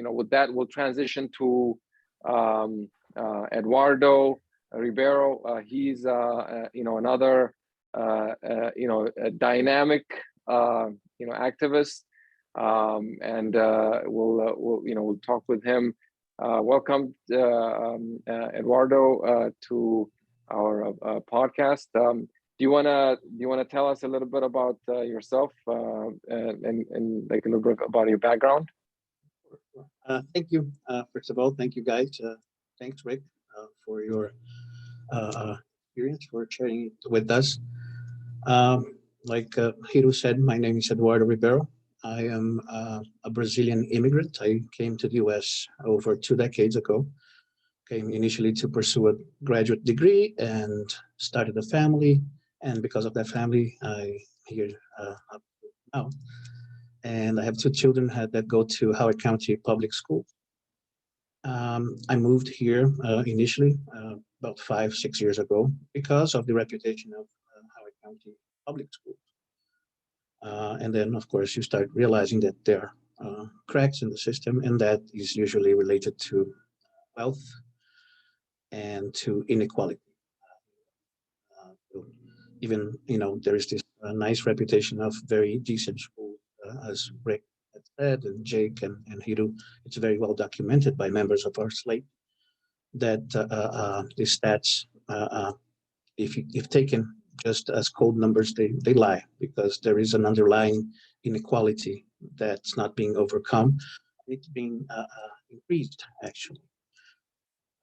with that, we'll transition to Eduardo Rbeiro. He's another a dynamic activist, and we'll talk with him. Welcome, Eduardo, to our podcast. Do you wanna tell us a little bit about yourself and like a little bit about your background? Thank you. First of all, thank you guys. Thanks, Rick, for your experience, for sharing it with us. Like Hiruy said, my name is Eduardo Rbeiro. I am a Brazilian immigrant. I came to the US over 2 decades ago. Came initially to pursue a graduate degree and started a family. And because of that family, I'm here up now. And I have 2 children that go to Howard County Public School. I moved here initially about 5-6 years ago because of the reputation of Howard County Public Schools. And then, of course, you start realizing that there are cracks in the system, and that is usually related to wealth and to inequality. Even, there is this nice reputation of very decent schools, as Rick had said, and Jake and Hiruy. It's very well documented by members of our Slate that the stats, if taken just as cold numbers, they lie, because there is an underlying inequality that's not being overcome. It's being increased, actually.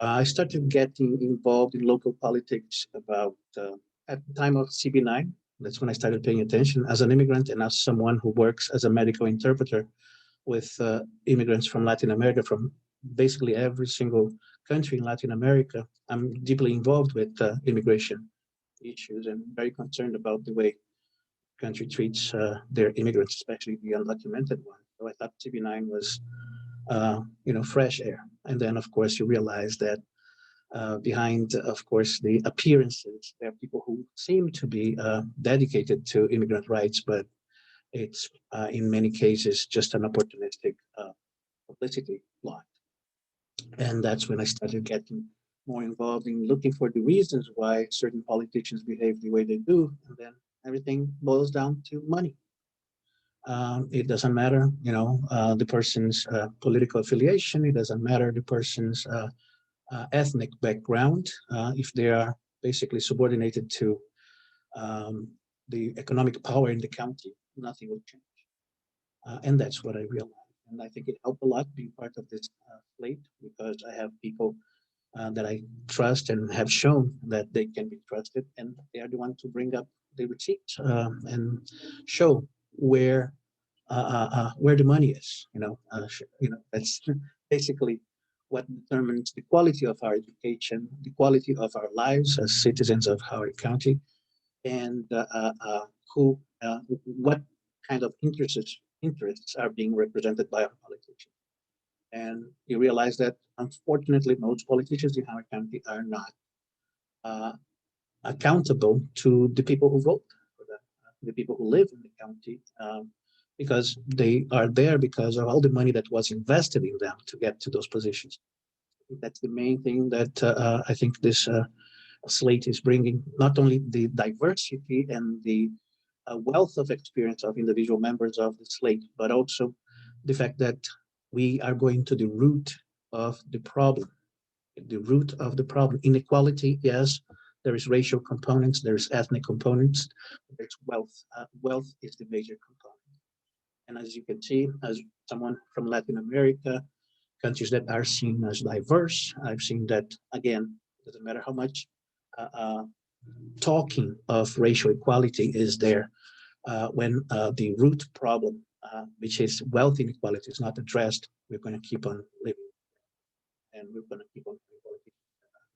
I started getting involved in local politics about at the time of CB9. That's when I started paying attention as an immigrant and as someone who works as a medical interpreter with immigrants from Latin America, from basically every single country in Latin America. I'm deeply involved with immigration issues and very concerned about the way the country treats their immigrants, especially the undocumented ones. So I thought CB9 was, fresh air. And then, of course, you realize that behind, of course, the appearances, there are people who seem to be dedicated to immigrant rights, but it's in many cases just an opportunistic publicity plot. And that's when I started getting more involved in looking for the reasons why certain politicians behave the way they do, and then everything boils down to money. It doesn't matter, the person's political affiliation. It doesn't matter the person's ethnic background. If they are basically subordinated to the economic power in the county, nothing will change. And that's what I realized. And I think it helped a lot being part of this Slate, because I have people that I trust and have shown that they can be trusted, and they are the ones to bring up the receipts and show where the money is. That's basically what determines the quality of our education, the quality of our lives as citizens of Howard County, and what kind of interests are being represented by our politicians. And you realize that, unfortunately, most politicians in Howard County are not accountable to the people who vote for them, the people who live in the county, because they are there because of all the money that was invested in them to get to those positions. That's the main thing that I think this Slate is bringing, not only the diversity and the wealth of experience of individual members of the Slate, but also the fact that we are going to the root of the problem. The root of the problem, inequality, yes, there is racial components, there's ethnic components, there's wealth. Wealth is the major component. And as you can see, as someone from Latin America, countries that are seen as diverse, I've seen that, again, it doesn't matter how much talking of racial equality is there, when the root problem, which is wealth inequality, is not addressed, we're going to keep on living. And we're going to keep on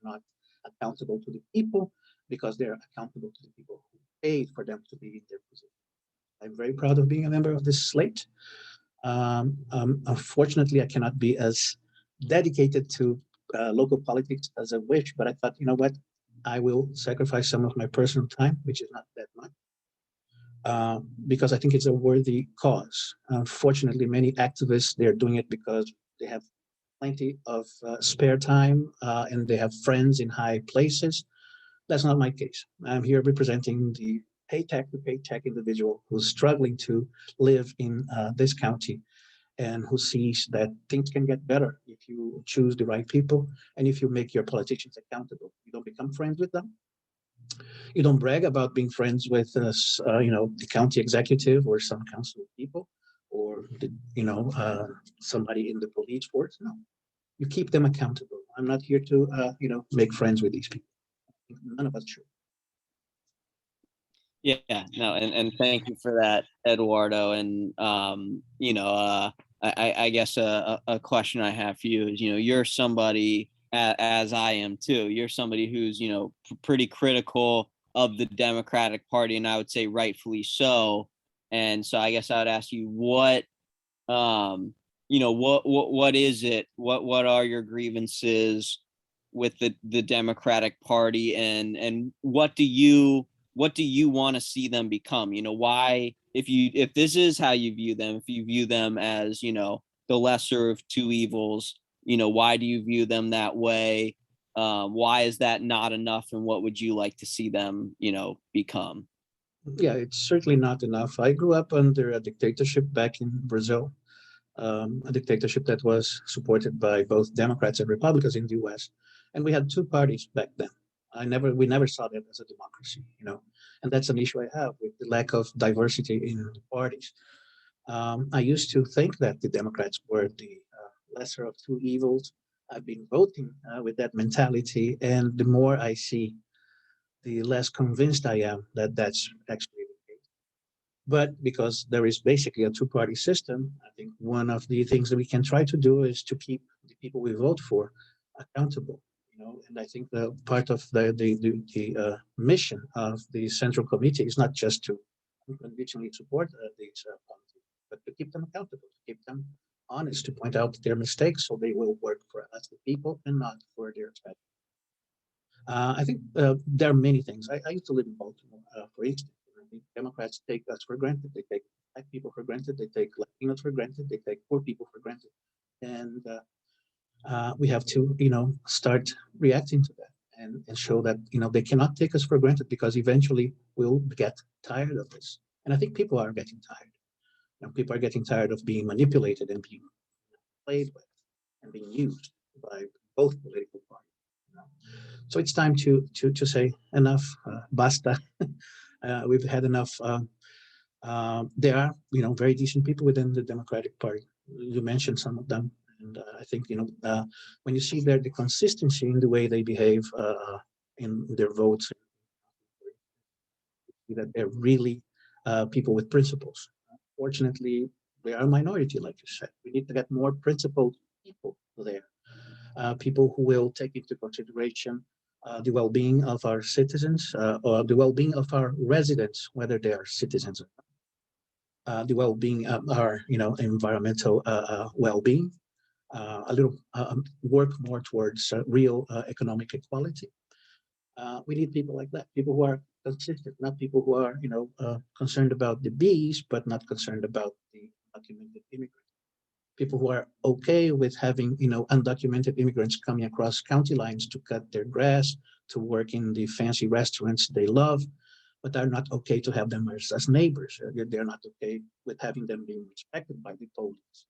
not accountable to the people, because they're accountable to the people who paid for them to be in their position. I'm very proud of being a member of this Slate. Unfortunately, I cannot be as dedicated to local politics as I wish, but I thought, you know what, I will sacrifice some of my personal time, which is not that much, because I think it's a worthy cause. Unfortunately, many activists, they're doing it because they have plenty of spare time, and they have friends in high places. That's not my case. I'm here representing the paycheck to paycheck individual who's struggling to live in this county and who sees that things can get better if you choose the right people and if you make your politicians accountable. You don't become friends with them. You don't brag about being friends with, the county executive or some council people or, somebody in the police force. No, you keep them accountable. I'm not here to, make friends with these people. None of us should. Yeah, no, and thank you for that, Eduardo. And I guess a question I have for you is, you're somebody, as I am too. You're somebody who's pretty critical of the Democratic Party, and I would say rightfully so. And so I guess I would ask you, what what is it? What are your grievances with the Democratic Party, and what do you want to see them become? Why, if this is how you view them, if you view them as, the lesser of two evils, why do you view them that way? Why is that not enough? And what would you like to see them, become? Yeah, it's certainly not enough. I grew up under a dictatorship back in Brazil, a dictatorship that was supported by both Democrats and Republicans in the US. And we had two parties back then. We never saw that as a democracy, and that's an issue I have with the lack of diversity in the parties. I used to think that the Democrats were the lesser of two evils. I've been voting with that mentality, and the more I see, the less convinced I am that that's actually the case. But because there is basically a two-party system, I think one of the things that we can try to do is to keep the people we vote for accountable. And I think the part of the mission of the Central Committee is not just to unconditionally support these policies, but to keep them accountable, to keep them honest, to point out their mistakes so they will work for us, the people, and not for their special. I think there are many things. I used to live in Baltimore, for instance. I think Democrats take us for granted. They take Black people for granted. They take Latinos for granted. They take poor people for granted. And we have to, start reacting to that and show that, they cannot take us for granted, because eventually we'll get tired of this. And I think people are getting tired. People are getting tired of being manipulated and being played with and being used by both political parties. So it's time to say enough, basta. We've had enough. There are, very decent people within the Democratic Party. You mentioned some of them, and I think when you see the consistency in the way they behave in their votes, you see that they're really people with principles. Fortunately, they are a minority, like you said. We need to get more principled people there. People who will take into consideration the well-being of our citizens, or the well-being of our residents, whether they are citizens or not. The well-being of our, environmental well-being. A little work more towards real economic equality. We need people like that, people who are consistent, not people who are, concerned about the bees, but not concerned about the undocumented immigrants. People who are okay with having, undocumented immigrants coming across county lines to cut their grass, to work in the fancy restaurants they love, but are not okay to have them as neighbors. They're not okay with having them being respected by the police.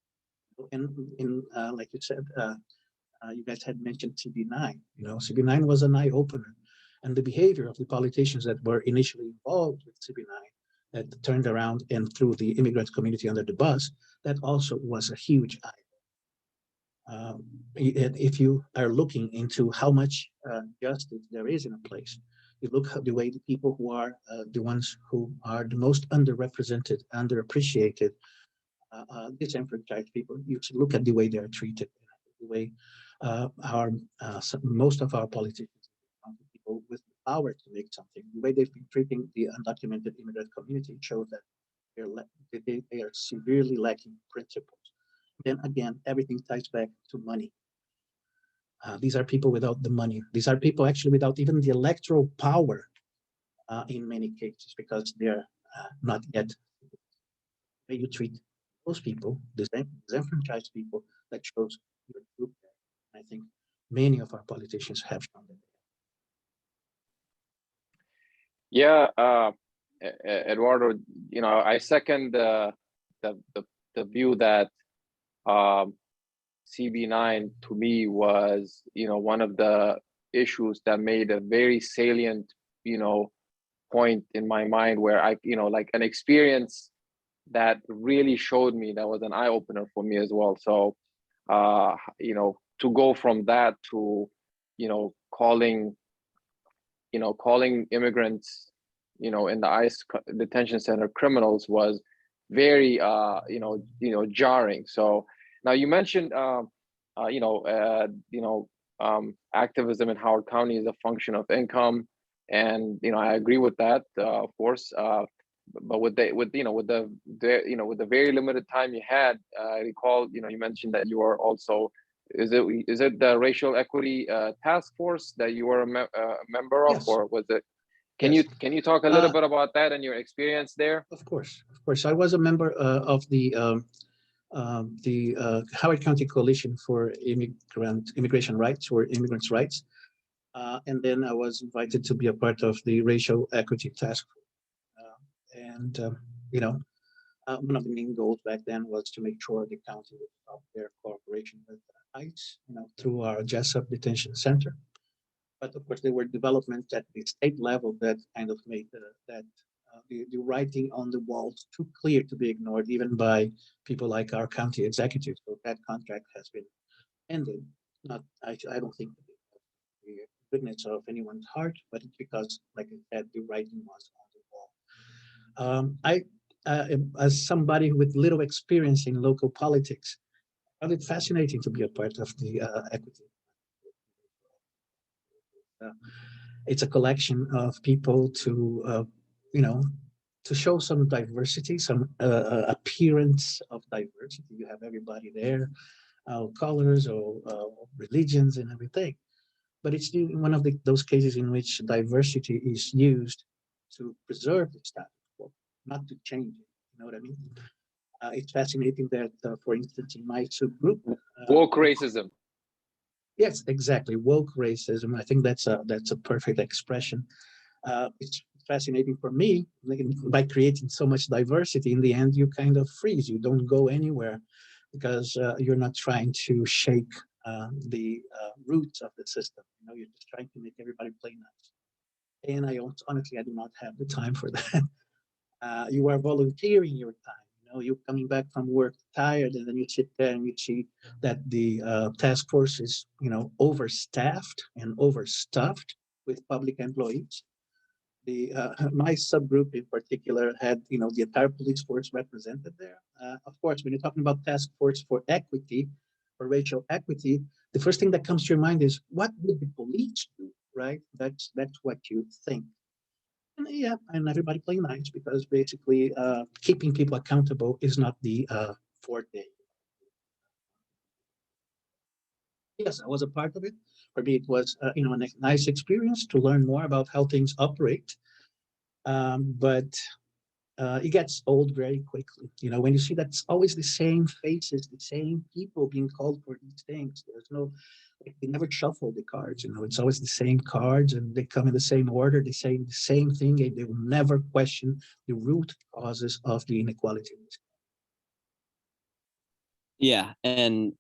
And like you said, you guys had mentioned CB9. CB9 was an eye opener, and the behavior of the politicians that were initially involved with CB9 that turned around and threw the immigrant community under the bus, that also was a huge eye. If you are looking into how much justice there is in a place, you look at the way the people who are the ones who are the most underrepresented, underappreciated, disenfranchised people, you should look at the way they are treated, the way most of our politicians, people with the power to make something, the way they've been treating the undocumented immigrant community shows that they are severely lacking principles. Then again, everything ties back to money. These are people without the money. These are people actually without even the electoral power in many cases, because they're not yet. You treat those people, disenfranchised people, that shows I think many of our politicians have shown that. Yeah, Eduardo, I second the view that CB9 to me was, one of the issues that made a very salient, point in my mind where I, like an experience that really showed me, that was an eye opener for me as well. So, to go from that to, calling immigrants, in the ICE detention center criminals was very, jarring. So now you mentioned, activism in Howard County is a function of income, and I agree with that, of course. But with the very limited time you had, I recall, you mentioned that you are also, is it the racial equity task force that you were a member of, Yes. or was it? Yes. Can you talk a little bit about that and your experience there? Of course. I was a member of the Howard County Coalition for Immigration Rights, or Immigrants' Rights, and then I was invited to be a part of the Racial Equity Task Force. One of the main goals back then was to make sure the county would stop their cooperation with ICE, through our Jessup Detention Center. But of course, there were developments at the state level that kind of made the writing on the walls too clear to be ignored, even by people like our county executive. So that contract has been ended. I don't think the goodness of anyone's heart, but it's because, like I said, the writing was on the wall. As somebody with little experience in local politics, I found it fascinating to be a part of the equity. It's a collection of people to, to show some diversity, some appearance of diversity. You have everybody there, colors or religions and everything. But it's one of those cases in which diversity is used to preserve the status quo, not to change it. You know what I mean? It's fascinating that, for instance, in my subgroup, woke racism. Yes, exactly. Woke racism. I think that's a perfect expression. It's fascinating for me, by creating so much diversity. In the end, you kind of freeze. You don't go anywhere because you're not trying to shake the roots of the system. You're just trying to make everybody play nice. And honestly, I do not have the time for that. You are volunteering your time. You're coming back from work tired, and then you sit there and you see that the task force is, overstaffed and overstuffed with public employees. My subgroup in particular had, the entire police force represented there. Of course, when you're talking about task force for equity, for racial equity, the first thing that comes to your mind is, what would the police do, right? That's what you think. Yeah, and everybody playing nice, because basically keeping people accountable is not the forte. Yes, I was a part of it. For me, it was a nice experience to learn more about how things operate. But it gets old very quickly. When you see that it's always the same faces, the same people being called for these things. They never shuffle the cards. It's always the same cards, and they come in the same order. They say the same thing, and they will never question the root causes of the inequality. Yeah, and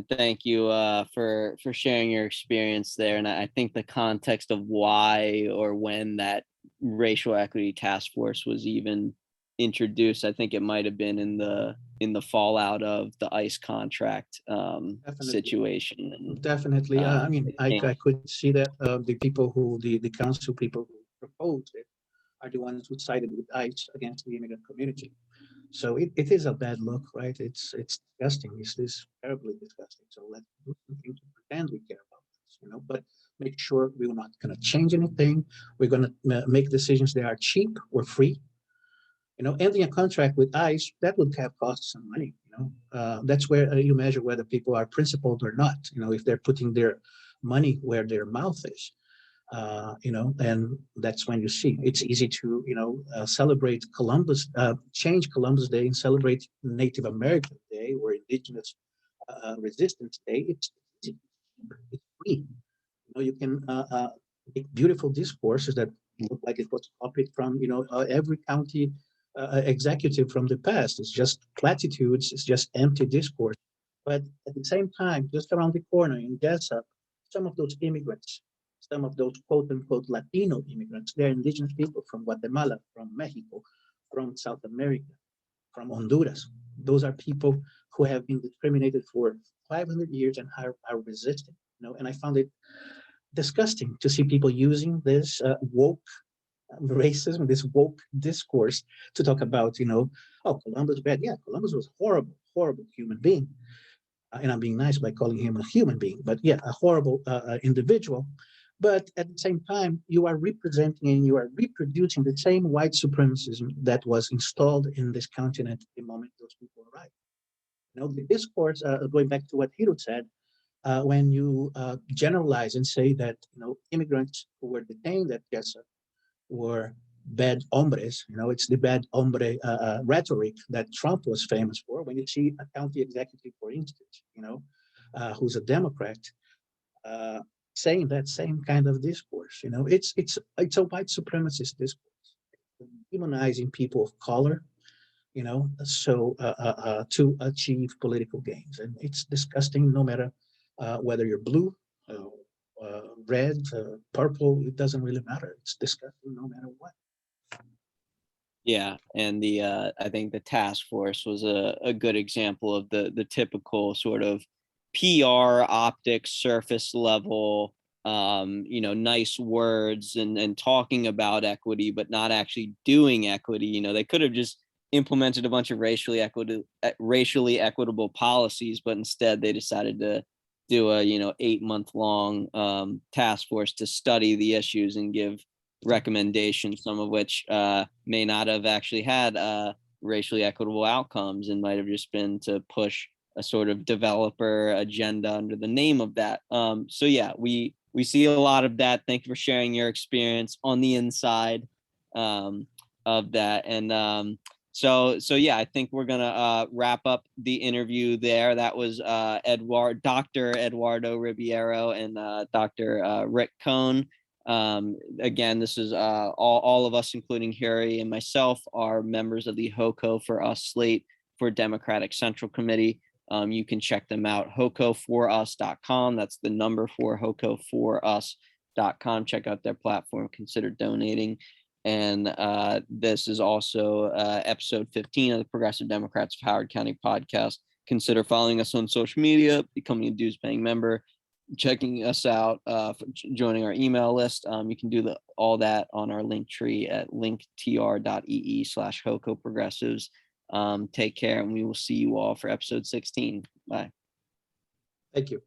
thank you for sharing your experience there. And I think the context of why or when that racial equity task force was even introduced, I think it might have been in the fallout of the ICE contract situation. Definitely. I could see that the people the council people who proposed it are the ones who sided with ICE against the immigrant community. So it is a bad look, right? It's disgusting. It's terribly disgusting. So let's do something to pretend we care about this, but make sure we're not going to change anything. We're going to make decisions that are cheap or free. Ending a contract with ICE, that would have cost some money. That's where you measure whether people are principled or not. If they're putting their money where their mouth is. And that's when you see it's easy to, celebrate Columbus, change Columbus Day and celebrate Native American Day or Indigenous Resistance Day. It's easy. it's free. You know, you can make beautiful discourses that look like it was copied from, every county executive from the past. It's just platitudes. It's just empty discourse. But at the same time, just around the corner in Jessup, some of those immigrants, some of those quote unquote Latino immigrants, they're indigenous people from Guatemala, from Mexico, from South America, from Honduras. Those are people who have been discriminated for 500 years and are resisting. And I found it disgusting to see people using this woke racism, this woke discourse to talk about, oh, Columbus bad. Yeah, Columbus was horrible, horrible human being. And I'm being nice by calling him a human being, but yeah, a horrible individual. But at the same time, you are representing and you are reproducing the same white supremacism that was installed in this continent the moment those people arrived. The discourse, going back to what Hiruy said, when you generalize and say that, immigrants who were detained at Jessup were bad hombres, it's the bad hombre rhetoric that Trump was famous for. When you see a county executive, for instance, who's a Democrat, saying that same kind of discourse, it's a white supremacist discourse, demonizing people of color, so to achieve political gains. And it's disgusting no matter whether you're blue, red, purple, it doesn't really matter. It's disgusting no matter what. Yeah, and I think the task force was a good example of the typical sort of PR optics, surface level, nice words and talking about equity, but not actually doing equity. They could have just implemented a bunch of racially equitable policies, but instead they decided to do a 8-month-long task force to study the issues and give recommendations, some of which may not have actually had racially equitable outcomes and might have just been to push a sort of developer agenda under the name of that. So yeah, we see a lot of that. Thank you for sharing your experience on the inside of that. And so yeah, I think we're gonna wrap up the interview there. That was Dr. Eduardo Rbeiro and Dr. Rick Cohn. Again, this is all of us, including Hiruy and myself, are members of the HoCo4Us Slate for Democratic Central Committee. You can check them out, HoCo4Us.com. That's the number for HoCo4Us.com. Check out their platform, consider donating. And this is also episode 15 of the Progressive Democrats of Howard County podcast. Consider following us on social media, becoming a dues-paying member, checking us out, joining our email list. You can do all that on our link tree at linktr.ee/HoCo4Progressives. Take care, and we will see you all for episode 16. Bye. Thank you.